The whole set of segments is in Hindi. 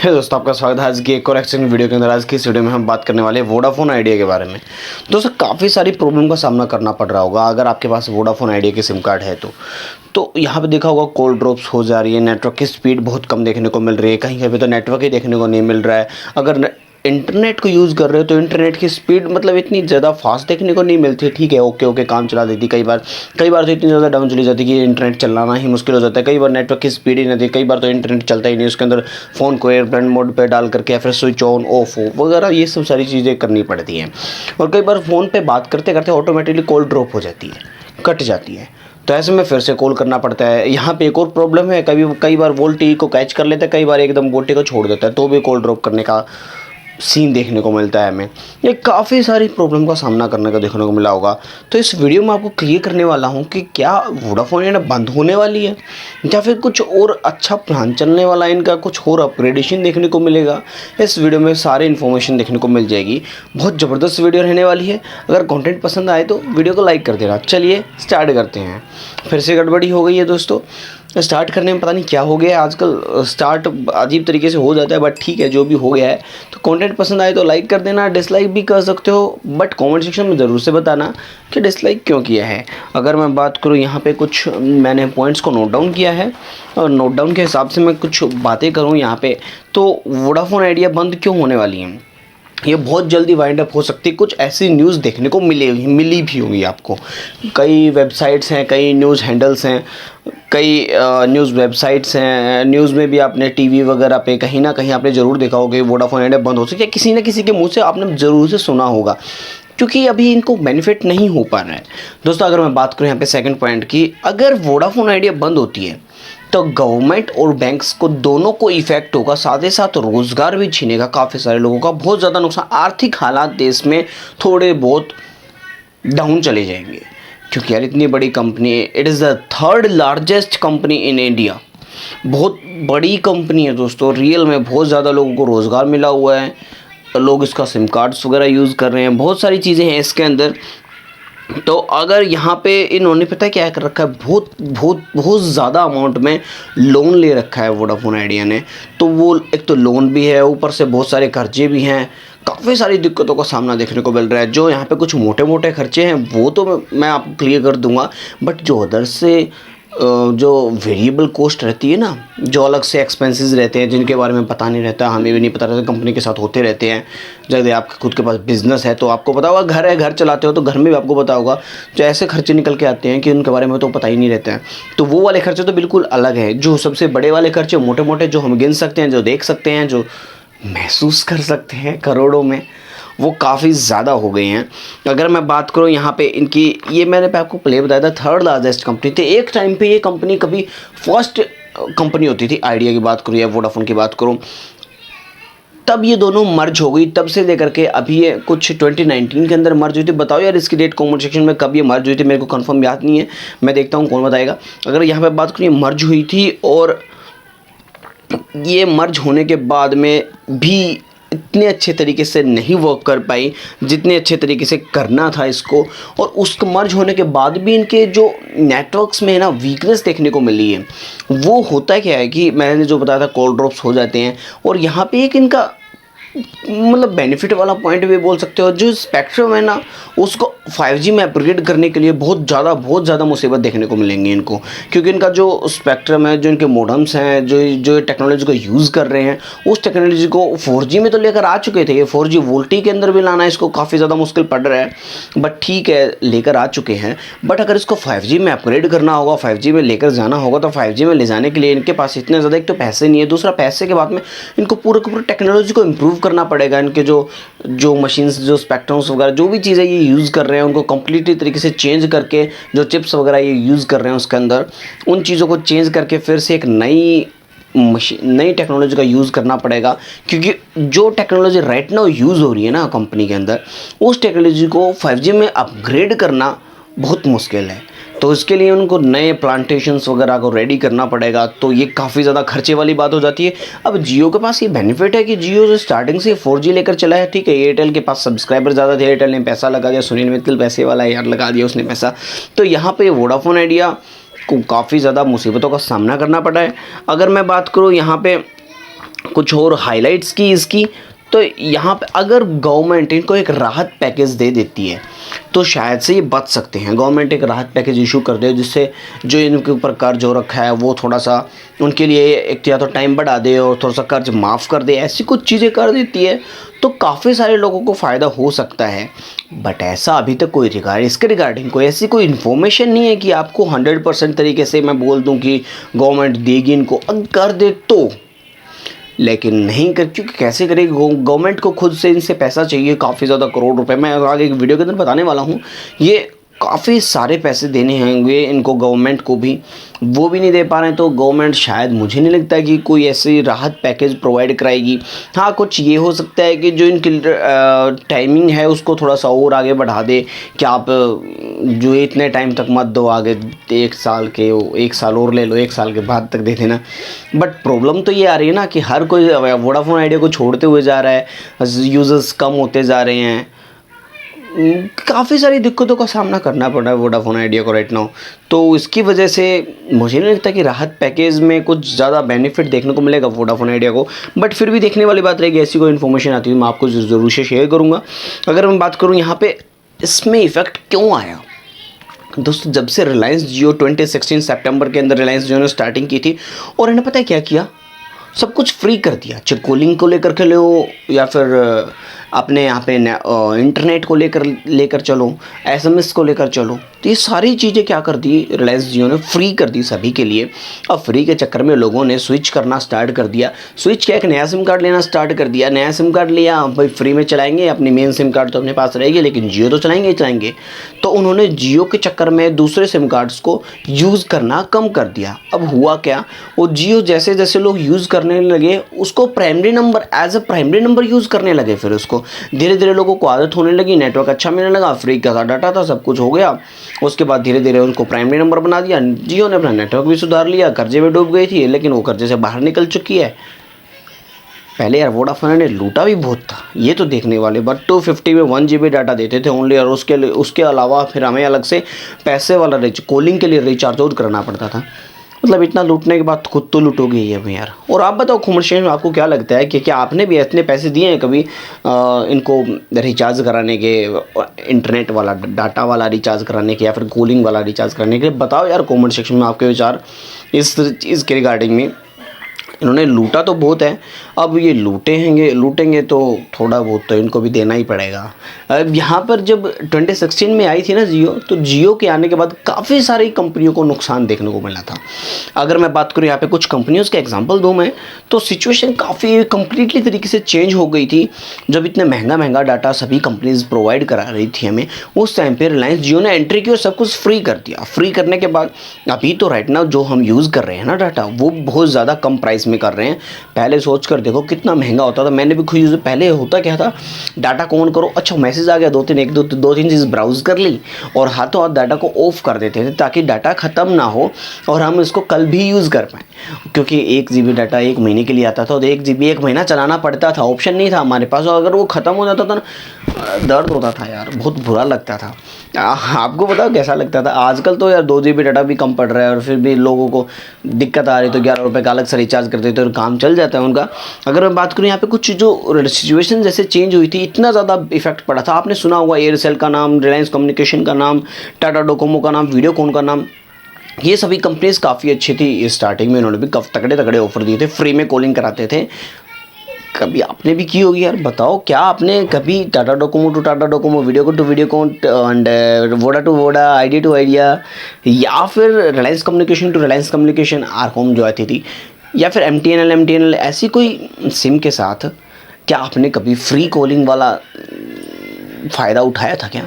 है दोस्तों, आपका स्वागत है आज की एक और एक्शन वीडियो के अंदर। आज की इस वीडियो में हम बात करने वाले हैं वोडाफोन आइडिया के बारे में। दोस्तों, काफ़ी सारी प्रॉब्लम का सामना करना पड़ रहा होगा अगर आपके पास वोडाफोन आइडिया की सिम कार्ड है तो यहाँ पे देखा होगा कॉल ड्रॉप्स हो जा रही है, नेटवर्क की स्पीड बहुत कम देखने को मिल रही है, कहीं कहीं पे तो नेटवर्क ही देखने को नहीं मिल रहा है। अगर इंटरनेट को यूज़ कर रहे हो तो इंटरनेट की स्पीड मतलब इतनी ज़्यादा फास्ट देखने को नहीं मिलती। ठीक है, ओके काम चला देती, कई बार तो इतनी ज़्यादा डाउन चली जाती कि इंटरनेट चलाना ही मुश्किल हो जाता है। कई बार नेटवर्क की स्पीड ही नहीं थी, कई बार तो इंटरनेट चलता ही नहीं, उसके अंदर फ़ोन को एयरप्लेन मोड पे डाल करके या फिर स्विच ऑन ऑफ हो वगैरह ये सब सारी चीज़ें करनी पड़ती हैं। और कई बार फ़ोन पर बात करते करते ऑटोमेटिकली कॉल ड्रॉप हो जाती है, कट जाती है, तो ऐसे में फिर से कॉल करना पड़ता है। यहाँ पे एक और प्रॉब्लम है, कई बार वोल्टी को कैच कर लेता है, कई बार एकदम वोल्टी को छोड़ देता है, तो भी कॉल ड्रॉप करने का सीन देखने को मिलता है हमें। ये काफ़ी सारी प्रॉब्लम का सामना करने का देखने को मिला होगा। तो इस वीडियो में आपको क्लियर करने वाला हूँ कि क्या वोडाफोन इंडिया बंद होने वाली है या फिर कुछ और अच्छा प्लान चलने वाला है, इनका कुछ और अपग्रेडेशन देखने को मिलेगा। इस वीडियो में सारी इन्फॉर्मेशन देखने को मिल जाएगी। बहुत ज़बरदस्त वीडियो रहने वाली है। अगर कंटेंट पसंद आए तो वीडियो को लाइक कर देना। चलिए स्टार्ट करते हैं। फिर से गड़बड़ी हो गई है दोस्तों, स्टार्ट करने में पता नहीं क्या हो गया है। आजकल स्टार्ट अजीब तरीके से हो जाता है, बट ठीक है, जो भी हो गया है। तो कंटेंट पसंद आए तो लाइक कर देना, डिसलाइक भी कर सकते हो, बट कमेंट सेक्शन में ज़रूर से बताना कि डिसलाइक क्यों किया है। अगर मैं बात करूँ यहाँ पे कुछ मैंने पॉइंट्स को नोट डाउन किया है और नोट डाउन के हिसाब से मैं कुछ बातें करूँ यहाँ पे, तो वोडाफोन आइडिया बंद क्यों होने वाली है, ये बहुत जल्दी वाइंड अप हो सकती है। कुछ ऐसी न्यूज़ देखने को मिली भी होंगी आपको। कई वेबसाइट्स हैं, कई न्यूज़ हैंडल्स हैं, कई न्यूज़ वेबसाइट्स हैं, न्यूज़ में भी आपने टीवी वगैरह पे कहीं ना कहीं आपने ज़रूर देखा होगा कि वोडाफोन आइडिया बंद हो सकती है। किसी न किसी के मुंह से आपने ज़रूर से सुना होगा, क्योंकि अभी इनको बेनिफिट नहीं हो पा रहा है। दोस्तों, अगर मैं बात करूँ यहाँ पे सेकंड पॉइंट की, अगर वोडाफोन आइडिया बंद होती है तो गवर्नमेंट और बैंक्स को दोनों को इफेक्ट होगा, साथ ही साथ रोज़गार भी छीनेगा काफ़ी सारे लोगों का, बहुत ज़्यादा नुकसान। आर्थिक हालात देश में थोड़े बहुत डाउन चले जाएंगे, क्योंकि यार इतनी बड़ी कंपनी है, it is the third largest company in India. बहुत बड़ी कंपनी है दोस्तों, रियल में बहुत ज़्यादा लोगों को रोज़गार मिला हुआ है, लोग इसका सिम कार्ड्स वगैरह यूज़ कर रहे हैं, बहुत सारी चीज़ें हैं इसके अंदर। तो अगर यहाँ पे इन्होंने पता है क्या कर रखा है, बहुत ज़्यादा अमाउंट में लोन ले रखा है वोडाफोन आइडिया ने। तो वो एक तो लोन भी है, ऊपर से बहुत सारे खर्चे भी हैं, काफ़ी सारी दिक्कतों का सामना देखने को मिल रहा है। जो यहाँ पे कुछ मोटे मोटे खर्चे हैं वो तो मैं आपको क्लियर कर दूंगा, बट जो अदर से जो वेरिएबल कॉस्ट रहती है ना, जो अलग से एक्सपेंसेस रहते हैं जिनके बारे में पता नहीं रहता, हमें भी नहीं पता रहता, कंपनी के साथ होते रहते हैं। जैसे आपके खुद के पास बिजनेस है तो आपको पता होगा, घर है, घर चलाते हो तो घर में भी आपको पता होगा, जो ऐसे खर्चे निकल के आते हैं कि उनके बारे में तो पता ही नहीं रहता है। तो वो वाले खर्चे तो बिल्कुल अलग है। जो सबसे बड़े वाले खर्चे मोटे मोटे जो हम गिन सकते हैं, जो देख सकते हैं, जो महसूस कर सकते हैं करोड़ों में, वो काफ़ी ज़्यादा हो गए हैं। अगर मैं बात करूँ यहाँ पे इनकी, ये मैंने आपको पहले बताया था, थर्ड लार्जेस्ट कंपनी थी एक टाइम पे। ये कंपनी कभी फर्स्ट कंपनी होती थी, आइडिया की बात करूँ या वोडाफोन की बात करूँ, तब ये दोनों मर्ज हो गई। तब से लेकर के अभी ये कुछ 2019 के अंदर मर्ज हुई थी। बताओ यार इसकी डेट कमेंट सेक्शन में कब ये मर्ज हुई थी, मेरे को कंफर्म याद नहीं है, मैं देखता हूँ कौन बताएगा। अगर यहाँ पे बात करूँ, ये मर्ज हुई थी और ये मर्ज होने के बाद में भी इतने अच्छे तरीके से नहीं वर्क कर पाई जितने अच्छे तरीके से करना था इसको। और उसको मर्ज होने के बाद भी इनके जो नेटवर्क्स में है ना वीकनेस देखने को मिली है। वो होता क्या है कि मैंने जो बताया था, कॉल ड्रॉप्स हो जाते हैं। और यहाँ पे एक इनका मतलब बेनिफिट वाला पॉइंट भी बोल सकते हो, जो स्पेक्ट्रम है ना उसको 5G में अपग्रेड करने के लिए बहुत ज़्यादा मुसीबत देखने को मिलेंगी इनको, क्योंकि इनका जो स्पेक्ट्रम है, जो इनके मोडम्स हैं, जो टेक्नोलॉजी को यूज़ कर रहे हैं, उस टेक्नोलॉजी को 4G में तो लेकर आ चुके थे। ये 4G वोल्टी के अंदर भी लाना इसको काफ़ी ज़्यादा मुश्किल पड़ रहा है, बट ठीक है लेकर आ चुके हैं। बट अगर इसको 5G में अपग्रेड करना होगा, 5G में लेकर जाना होगा, तो 5G में ले जाने के लिए इनके पास इतने ज़्यादा एक तो पैसे नहीं है, दूसरा पैसे के बाद में इनको पूरे टेक्नोलॉजी को इम्प्रूव करना पड़ेगा। इनके जो मशीन्स, जो स्पेक्ट्रम्स वगैरह, जो भी चीज़ें ये यूज़ कर रहे हैं, उनको कंप्लीटली तरीके से चेंज करके, जो चिप्स वगैरह ये यूज़ कर रहे हैं उसके अंदर, उन चीज़ों को चेंज करके फिर से एक नई टेक्नोलॉजी का यूज़ करना पड़ेगा। क्योंकि जो टेक्नोलॉजी राइट नाउ यूज़ हो रही है ना कंपनी के अंदर, उस टेक्नोलॉजी को 5G में अपग्रेड करना बहुत मुश्किल है। तो इसके लिए उनको नए प्लांटेशंस वगैरह को रेडी करना पड़ेगा, तो ये काफ़ी ज़्यादा खर्चे वाली बात हो जाती है। अब जियो के पास ये बेनिफिट है कि जियो जो स्टार्टिंग से 4G लेकर चला है, ठीक है, एयरटेल के पास सब्सक्राइबर ज़्यादा थे, एयरटेल ने पैसा लगा दिया, सुनील मित्तल पैसे वाला यार, लगा दिया उसने पैसा। तो यहाँ पे वोडाफोन आइडिया को काफ़ी ज़्यादा मुसीबतों का सामना करना पड़ा है। अगर मैं बात करूँ यहाँ पे कुछ और हाइलाइट्स की इसकी, तो यहाँ पे अगर गवर्नमेंट इनको एक राहत पैकेज दे देती है तो शायद से ये बच सकते हैं। गवर्नमेंट एक राहत पैकेज इशू कर दे जिससे जो इनके ऊपर कर्ज हो रखा है वो थोड़ा सा उनके लिए एक या तो टाइम बढ़ा दे और थोड़ा सा कर्ज माफ़ कर दे, ऐसी कुछ चीज़ें कर देती है तो काफ़ी सारे लोगों को फ़ायदा हो सकता है। बट ऐसा अभी तक कोई इसके रिगार्डिंग कोई ऐसी कोई इन्फॉर्मेशन नहीं है कि आपको 100% तरीके से मैं बोल दूँ कि गवर्नमेंट देगी इनको, अगर कर दे तो, लेकिन नहीं कर, क्योंकि कैसे करेगी गवर्नमेंट को खुद से इनसे पैसा चाहिए काफ़ी ज़्यादा करोड़ रुपए। मैं आगे एक वीडियो के अंदर बताने वाला हूँ, ये काफ़ी सारे पैसे देने होंगे इनको गवर्नमेंट को भी, वो भी नहीं दे पा रहे हैं तो गवर्नमेंट शायद मुझे नहीं लगता कि कोई ऐसी राहत पैकेज प्रोवाइड कराएगी। हाँ, कुछ ये हो सकता है कि जो इनकी टाइमिंग है उसको थोड़ा सा और आगे बढ़ा दे कि आप जो इतने टाइम तक मत दो, आगे 1 साल और ले लो, 1 साल के बाद तक दे देना। बट प्रॉब्लम तो ये आ रही है ना कि हर कोई वोडाफोन आइडिया को छोड़ते हुए जा रहा है, यूज़र्स कम होते जा रहे हैं, काफ़ी सारी दिक्कतों का सामना करना पड़ रहा है वोडाफोन आइडिया को राइट नाउ। तो इसकी वजह से मुझे नहीं लगता कि राहत पैकेज में कुछ ज़्यादा बेनिफिट देखने को मिलेगा वोडाफोन आइडिया को। बट फिर भी देखने वाली बात रहेगी, ऐसी कोई इन्फॉर्मेशन आती है मैं आपको ज़रूर से शेयर करूँगा। अगर मैं बात करूँ यहाँ पे इसमें इफ़ेक्ट क्यों आया दोस्तों, जब से रिलायंस जियो 2016 सितंबर के अंदर रिलायंस जियो ने स्टार्टिंग की थी और इन्हें पता है क्या किया, सब कुछ फ्री कर दिया, चाहे कॉलिंग को लेकर के लो या फिर अपने यहाँ पे इंटरनेट को लेकर चलो, एसएमएस को लेकर चलो, तो ये सारी चीज़ें क्या कर दी रिलायंस जियो ने, फ्री कर दी सभी के लिए। अब फ्री के चक्कर में लोगों ने स्विच करना स्टार्ट कर दिया। स्विच क्या, एक नया सिम कार्ड लेना स्टार्ट कर दिया। नया सिम कार्ड लिया, भाई फ्री में चलाएंगे, अपनी मेन सिम कार्ड तो अपने पास रहेगी लेकिन जियो तो चलाएंगे ही चलाएंगे। तो उन्होंने जियो के चक्कर में दूसरे सिम कार्ड्स को यूज़ करना कम कर दिया। अब हुआ क्या, वो जियो जैसे जैसे लोग यूज़ करने लगे उसको primary number as a primary number use करने लगे। फिर उसको धीरे धीरे लोगों को आदत होने लगी, नेटवर्क अच्छा मिलने लगा, फ्री का डाटा था, सब कुछ हो गया। उसके बाद धीरे धीरे उनको प्राइमरी नंबर बना दिया। जियो ने अपना नेटवर्क भी सुधार लिया, कर्जे में डूब गई थी लेकिन वो कर्जे से बाहर निकल चुकी है। पहले यार वोडाफोन ने लूटा भी बहुत था, ये तो देखने वाले। बट 250 में 1 GB डाटा देते थे ओनली, और उसके अलावा फिर हमें अलग से पैसे वाला कॉलिंग के लिए रिचार्ज और करना पड़ता था। मतलब इतना लूटने के बाद खुद तो लूटोगे ही है यार। और आप बताओ कॉमर्शियल में आपको क्या लगता है कि क्या आपने भी इतने पैसे दिए हैं कभी इनको रिचार्ज कराने के, इंटरनेट वाला डाटा वाला रिचार्ज कराने के या फिर कॉलिंग वाला रिचार्ज कराने के? बताओ यार कमेंट सेक्शन में आपके विचार इस चीज़ के रिगार्डिंग में। इन्होंने लूटा तो बहुत है, अब ये लूटेंगे तो थोड़ा बहुत तो इनको भी देना ही पड़ेगा। अब यहाँ पर जब 2016 में आई थी ना जियो, तो जियो के आने के बाद काफ़ी सारी कंपनियों को नुकसान देखने को मिला था। अगर मैं बात करूँ यहाँ पे कुछ कंपनियों का एग्जांपल दूँ मैं, तो सिचुएशन काफ़ी कम्प्लीटली तरीके से चेंज हो गई थी। जब इतने महंगा डाटा सभी कंपनीज प्रोवाइड करा रही थी हमें, उस टाइम पर रिलायंस जियो ने एंट्री की और सब कुछ फ्री कर दिया। फ्री करने के बाद अभी तो राइट नाउ जो हम यूज़ कर रहे हैं ना डाटा, वो बहुत ज़्यादा कम प्राइस में कर रहे हैं। पहले सोच कर देखो कितना महंगा होता था। मैंने भी खुद यूज़, पहले होता क्या था, डाटा को ऑन करो, अच्छा मैसेज आ गया, दो तीन चीज़ ब्राउज कर ली और हाथों हाथ डाटा को ऑफ कर देते थे ताकि डाटा ख़त्म ना हो और हम इसको कल भी यूज़ कर पाएँ। क्योंकि 1 GB डाटा 1 महीने के लिए आता था और 1 GB 1 महीना चलाना पड़ता था, ऑप्शन नहीं था हमारे पास। और अगर वो ख़त्म हो जाता था ना, दर्द होता था यार, बहुत बुरा लगता था। आपको बताओ कैसा लगता था? आजकल तो यार 2 GB डाटा भी कम पड़ रहा है और फिर भी लोगों को दिक्कत आ रही, तो 11 रुपये का अलग से रिचार्ज कर देते और काम चल जाता है उनका। अगर मैं बात करूँ यहाँ पे कुछ जो सिचुएशन जैसे चेंज हुई थी, इतना ज़्यादा इफेक्ट पड़ा था। आपने सुना होगा एयरसेल का नाम, रिलायंस कम्युनिकेशन का नाम, टाटा डोकोमो का नाम, वीडियोकॉन का नाम, ये सभी कंपनीज काफ़ी अच्छी थी। स्टार्टिंग में इन्होंने भी तगड़े ऑफर दिए थे, फ्री में कॉलिंग कराते थे। कभी आपने भी की होगी यार, बताओ क्या आपने कभी Tata Docomo to Tata Docomo, Videocon to Videocon and Voda to Voda, Idea to Idea, या फिर Reliance communication to Reliance communication, RCom जो आती थी, या फिर MTNL, ऐसी कोई सिम के साथ क्या आपने कभी फ्री कॉलिंग वाला फ़ायदा उठाया था क्या?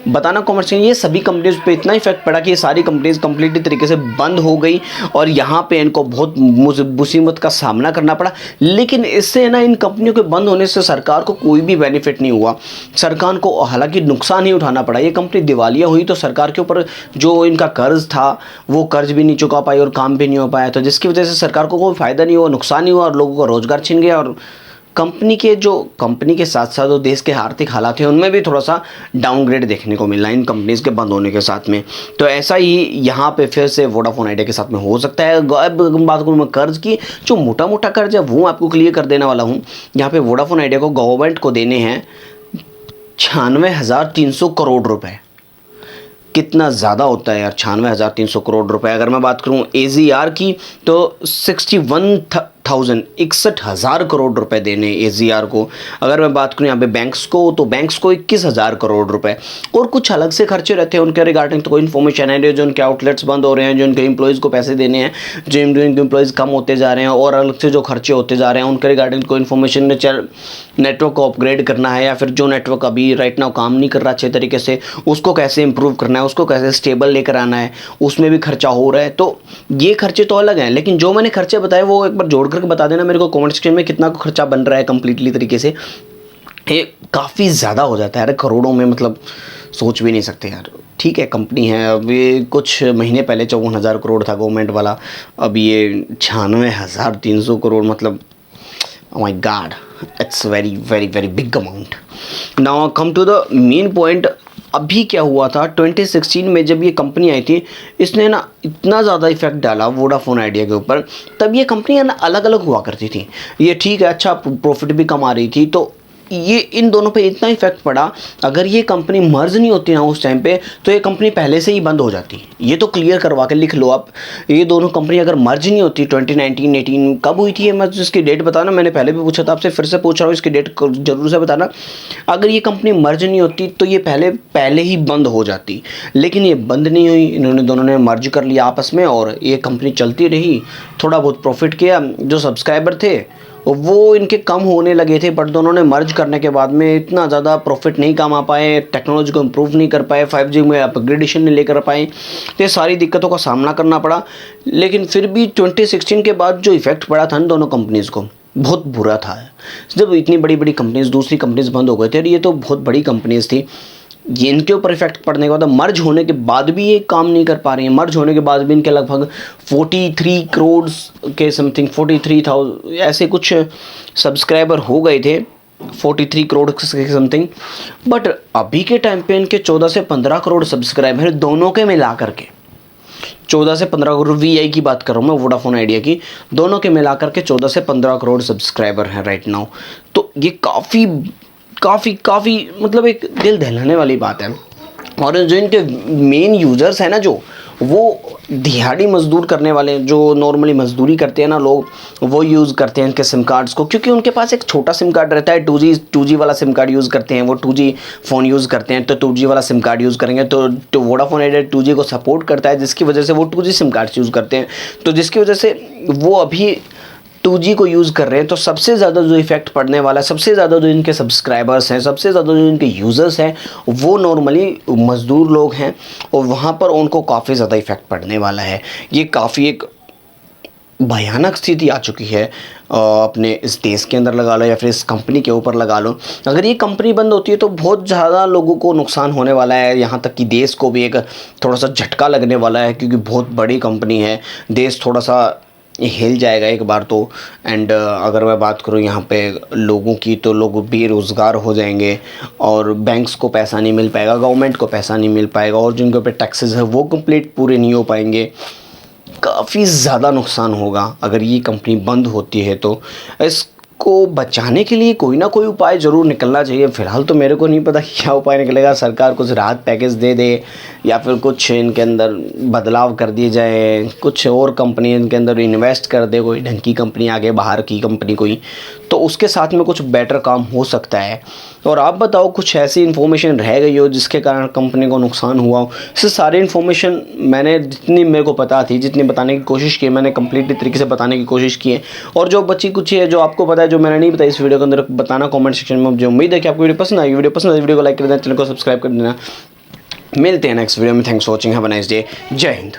बताना कॉमर्स। ये सभी कंपनीज पे इतना इफेक्ट पड़ा कि ये सारी कंपनीज कंप्लीटली तरीके से बंद हो गई और यहाँ पे इनको बहुत मुसीबत का सामना करना पड़ा। लेकिन इससे ना, इन कंपनियों के बंद होने से सरकार को कोई भी बेनिफिट नहीं हुआ। सरकार को हालांकि नुकसान ही उठाना पड़ा। ये कंपनी दिवालिया हुई तो सरकार के ऊपर जो इनका कर्ज था वो कर्ज भी नहीं चुका पाई और काम भी नहीं हो पाया, तो जिसकी वजह से सरकार को कोई फ़ायदा नहीं हुआ, नुकसान ही हुआ और लोगों का रोज़गार छिन गया और कंपनी के साथ साथ जो देश के आर्थिक हालात हैं उनमें भी थोड़ा सा डाउनग्रेड देखने को मिला इन कंपनीज़ के बंद होने के साथ में। तो ऐसा ही यहाँ पे फिर से वोडाफोन आइडिया के साथ में हो सकता है। अब बात करूँ मैं कर्ज की, जो मोटा मोटा कर्ज है वो आपको क्लियर कर देने वाला हूँ। यहाँ पे वोडाफोन आइडिया को गवर्नमेंट को देने हैं 96,300 करोड़ रुपए। कितना ज़्यादा होता है यार 96,300 करोड़ रुपए। अगर मैं बात करूँ AGR की तो 61,000 करोड़ रुपए देने AGR को। अगर मैं बात करूँ यहाँ पे बैंक्स को तो बैंक्स को 21,000 करोड़ रुपए। और कुछ अलग से खर्चे रहते हैं उनके रिगार्डिंग तो कोई इन्फॉर्मेशन है जो उनके आउटलेट्स बंद हो रहे हैं, जो उनके एम्प्लॉयज़ को पैसे देने हैं, जो उनके एम्प्लॉयज़ कम होते जा रहे हैं और अलग से जो खर्चे होते जा रहे हैं उनके रिगार्डिंग कोई इन्फॉर्मेशन नेटवर्क को अपग्रेड करना है या फिर जो नेटवर्क अभी राइट नाउ काम नहीं कर रहा अच्छे तरीके से उसको कैसे इंप्रूव करना है, उसको कैसे स्टेबल लेकर आना है, उसमें भी खर्चा हो रहा है। तो ये खर्चे तो अलग हैं, लेकिन जो मैंने खर्चे बताए वो एक बार जोड़ करके बता देना मेरे को कमेंट सेक्शन में कितना खर्चा बन रहा है कंप्लीटली तरीके से। ये काफ़ी ज़्यादा हो जाता है यार, करोड़ों में, मतलब सोच भी नहीं सकते यार। ठीक है कंपनी है, अभी कुछ महीने पहले 54,000 करोड़ था गवर्नमेंट वाला, अब ये 96,300 करोड़, मतलब oh my god, it's very very very big amount. Now come to the main point. अभी क्या हुआ था 2016 में जब ये कंपनी आई थी, इसने ना इतना ज़्यादा इफेक्ट डाला वोडाफोन आइडिया के ऊपर। तब ये कंपनियाँ ना अलग अलग हुआ करती थी, ये ठीक है अच्छा प्रॉफिट भी कमा रही थी, तो ये इन दोनों पे इतना इफेक्ट पड़ा। अगर ये कंपनी मर्ज नहीं होती ना उस टाइम पे तो ये कंपनी पहले से ही बंद हो जाती। ये तो क्लियर करवा के लिख लो आप, ये दोनों कंपनी अगर मर्ज नहीं होती 2019-18 कब हुई थी ये मर्ज, इसकी डेट बताना। मैंने पहले भी पूछा था आपसे, फिर से पूछ रहा हूँ, इसकी डेट जरूर से बताना। अगर ये कंपनी मर्ज नहीं होती तो ये पहले ही बंद हो जाती, लेकिन ये बंद नहीं हुई। इन्होंने दोनों ने मर्ज कर लिया आपस में और ये कंपनी चलती रही, थोड़ा बहुत प्रॉफिट किया। जो सब्सक्राइबर थे वो इनके कम होने लगे थे, बट दोनों ने मर्ज करने के बाद में इतना ज़्यादा प्रॉफिट नहीं कमा पाए, टेक्नोलॉजी को इम्प्रूव नहीं कर पाए, 5G में अपग्रेडेशन नहीं लेकर पाए, तो ये सारी दिक्कतों का सामना करना पड़ा। लेकिन फिर भी 2016 के बाद जो इफेक्ट पड़ा था इन दोनों कंपनीज़ को बहुत बुरा था। जब इतनी बड़ी बड़ी कंपनीज़, दूसरी कंपनीज़ बंद हो गए थे, ये तो बहुत बड़ी कंपनीज़ थी, ये इनके ऊपर इफेक्ट पड़ने के बाद मर्ज होने के बाद भी ये काम नहीं कर पा रही हैं। मर्ज होने के बाद भी इनके लगभग 43 करोड़ के समथिंग, 43,000 ऐसे कुछ सब्सक्राइबर हो गए थे, 43 करोड़ के समथिंग। बट अभी के टाइम पे इनके 14 से 15 करोड़ सब्सक्राइबर दोनों के मिला करके, 14 से 15 करोड़ VI की बात कर रहा हूँ मैं, वोडाफोन आइडिया की, दोनों के मिलाकर के 14 से 15 करोड़ सब्सक्राइबर हैं राइट नाउ। तो ये काफ़ी मतलब एक दिल दहलाने वाली बात है। और जो इनके मेन यूज़र्स हैं ना, जो वो दिहाड़ी मजदूर करने वाले, जो नॉर्मली मजदूरी करते हैं ना लोग, वो यूज़ करते हैं इनके सिम कार्ड्स को, क्योंकि उनके पास एक छोटा सिम कार्ड रहता है। 2G वाला सिम कार्ड यूज़ करते हैं वो, 2G फ़ोन यूज़ करते हैं, तो 2G वाला सिम कार्ड यूज़ करेंगे तो वोडाफोन आइडिया 2G को सपोर्ट करता है, जिसकी वजह से वो 2G सिम कार्ड्स यूज़ करते हैं। तो जिसकी वजह से वो अभी 2G को यूज़ कर रहे हैं। तो सबसे ज़्यादा जो इफेक्ट पड़ने वाला है, सबसे ज़्यादा जो इनके सब्सक्राइबर्स हैं, सबसे ज़्यादा जो इनके यूज़र्स हैं, वो नॉर्मली मज़दूर लोग हैं और वहाँ पर उनको काफ़ी ज़्यादा इफेक्ट पड़ने वाला है। ये काफ़ी एक भयानक स्थिति आ चुकी है अपने इस देश के अंदर लगा लो या फिर इस कंपनी के ऊपर लगा लो। अगर ये कंपनी बंद होती है तो बहुत ज़्यादा लोगों को नुकसान होने वाला है, यहाँ तक कि देश को भी एक थोड़ा सा झटका लगने वाला है, क्योंकि बहुत बड़ी कंपनी है, देश थोड़ा सा हिल जाएगा एक बार तो। एंड अगर मैं बात करूँ यहाँ पे लोगों की, तो लोग बेरोज़गार हो जाएंगे और बैंक्स को पैसा नहीं मिल पाएगा, गवर्नमेंट को पैसा नहीं मिल पाएगा, और जिनके ऊपर टैक्सेस है वो कंप्लीट पूरे नहीं हो पाएंगे। काफ़ी ज़्यादा नुकसान होगा अगर ये कंपनी बंद होती है। तो इसको बचाने के लिए कोई ना कोई उपाय ज़रूर निकलना चाहिए। फ़िलहाल तो मेरे को नहीं पता क्या उपाय निकलेगा, सरकार कुछ राहत पैकेज दे दे या फिर कुछ इनके अंदर बदलाव कर दिए जाए, कुछ और कंपनी इनके अंदर इन्वेस्ट कर दे, कोई ढंग की कंपनी आगे, बाहर की कंपनी कोई, तो उसके साथ में कुछ बेटर काम हो सकता है। और आप बताओ कुछ ऐसी इन्फॉर्मेशन रह गई हो जिसके कारण कंपनी को नुकसान हुआ हो। इससे सारी इन्फॉर्मेशन मैंने जितनी मेरे को पता थी, जितनी बताने की कोशिश की, मैंने कंप्लीटली तरीके से बताने की कोशिश की है। और जो बची कुछ है जो आपको पता है, जो मैंने नहीं बताया इस वीडियो के अंदर, बताना कमेंट सेक्शन में। मुझे उम्मीद है कि आपको वीडियो पसंद आई। वीडियो पसंद आई वीडियो को लाइक कर देना, चैनल को सब्सक्राइब कर देना। मिलते हैं नेक्स्ट वीडियो में। Thanks for watching, have a nice day. जय हिंद।